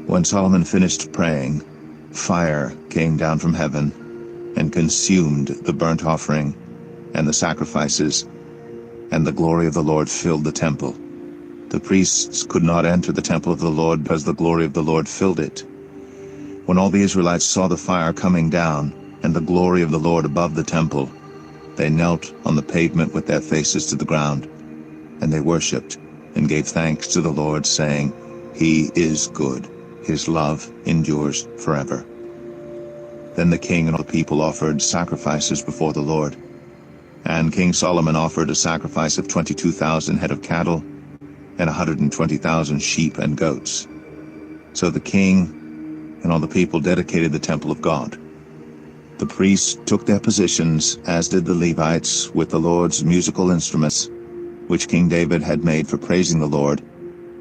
When Solomon finished praying, fire came down from heaven and consumed the burnt offering and the sacrifices, and the glory of the Lord filled the temple. The priests could not enter the temple of the Lord because the glory of the Lord filled it. When all the Israelites saw the fire coming down and the glory of the Lord above the temple, they knelt on the pavement with their faces to the ground, and they worshipped and gave thanks to the Lord, saying, "He is good. His love endures forever." Then the king and all the people offered sacrifices before the Lord. And King Solomon offered a sacrifice of 22,000 head of cattle and 120,000 sheep and goats. So the king and all the people dedicated the temple of God. The priests took their positions, as did the Levites, with the Lord's musical instruments, which King David had made for praising the Lord,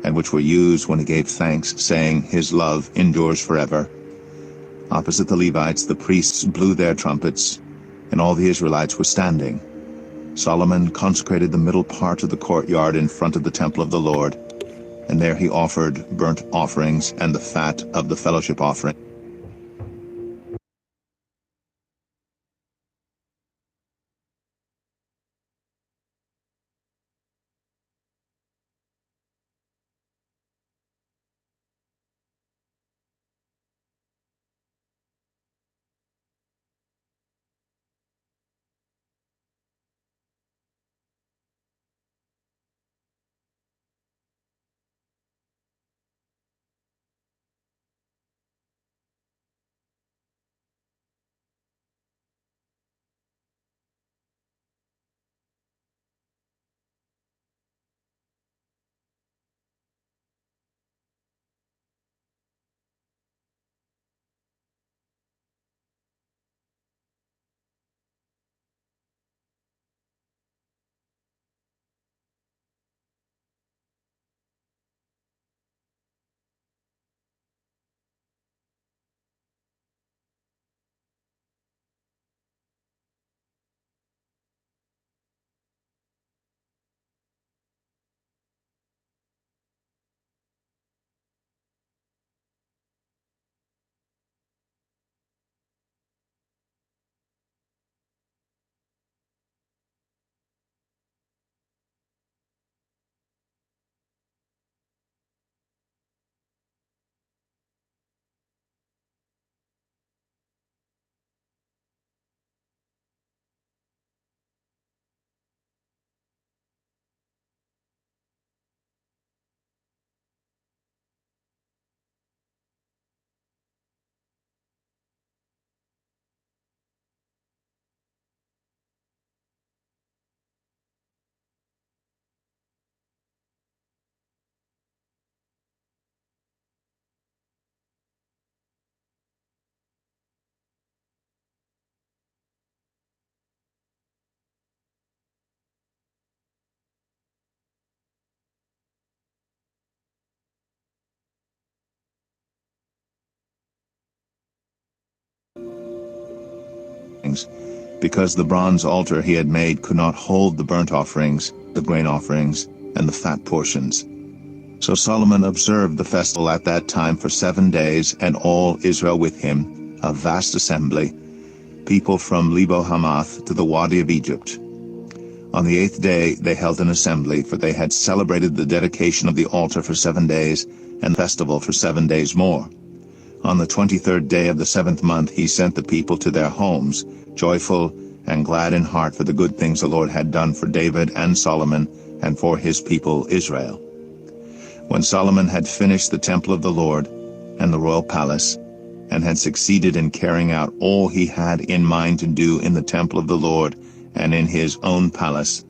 and which were used when he gave thanks, saying, "His love endures forever." Opposite the Levites, the priests blew their trumpets, and all the Israelites were standing. Solomon consecrated the middle part of the courtyard in front of the temple of the Lord, and there he offered burnt offerings and the fat of the fellowship offering. Because the bronze altar he had made could not hold the burnt offerings, the grain offerings, and the fat portions. So Solomon observed the festival at that time for 7 days, and all Israel with him, a vast assembly, people from Lebo Hamath to the Wadi of Egypt. On the 8th day they held an assembly, for they had celebrated the dedication of the altar for 7 days, and the festival for 7 days more. On the 23rd day of the 7th month he sent the people to their homes, joyful and glad in heart for the good things the Lord had done for David and Solomon, and for his people Israel. When Solomon had finished the temple of the Lord and the royal palace, and had succeeded in carrying out all he had in mind to do in the temple of the Lord and in his own palace,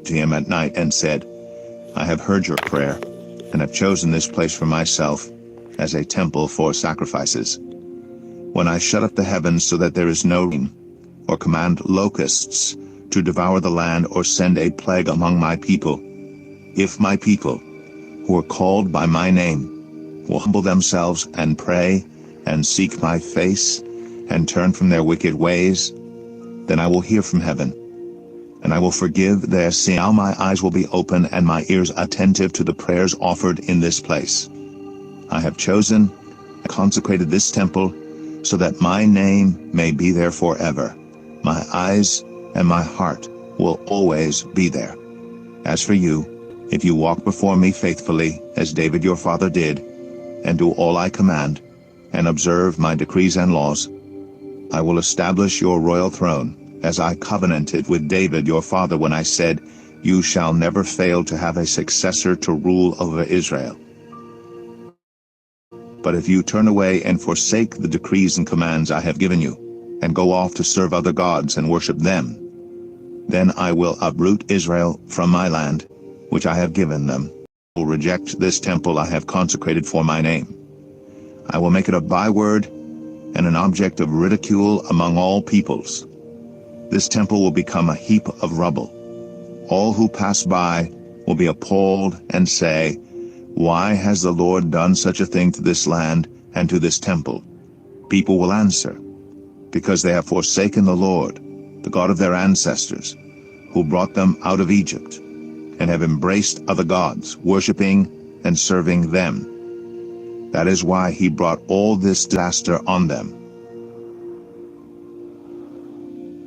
to him at night and said, I have heard your prayer, and have chosen this place for myself as a temple for sacrifices. When I shut up the heavens so that there is no rain, or command locusts to devour the land, or send a plague among my people, if my people, who are called by my name, will humble themselves and pray and seek my face and turn from their wicked ways, then I will hear from heaven, and I will forgive their sin. Now my eyes will be open and my ears attentive to the prayers offered in this place. I have chosen and consecrated this temple so that my name may be there forever. My eyes and my heart will always be there. As for you, if you walk before me faithfully, as David your father did, and do all I command, and observe my decrees and laws, I will establish your royal throne, as I covenanted with David your father when I said, You shall never fail to have a successor to rule over Israel. But if you turn away and forsake the decrees and commands I have given you, and go off to serve other gods and worship them, then I will uproot Israel from my land, which I have given them. I will reject this temple I have consecrated for my name. I will make it a byword and an object of ridicule among all peoples. This temple will become a heap of rubble. All who pass by will be appalled and say, Why has the Lord done such a thing to this land and to this temple? People will answer, Because they have forsaken the Lord, the God of their ancestors, who brought them out of Egypt, and have embraced other gods, worshiping and serving them. That is why he brought all this disaster on them.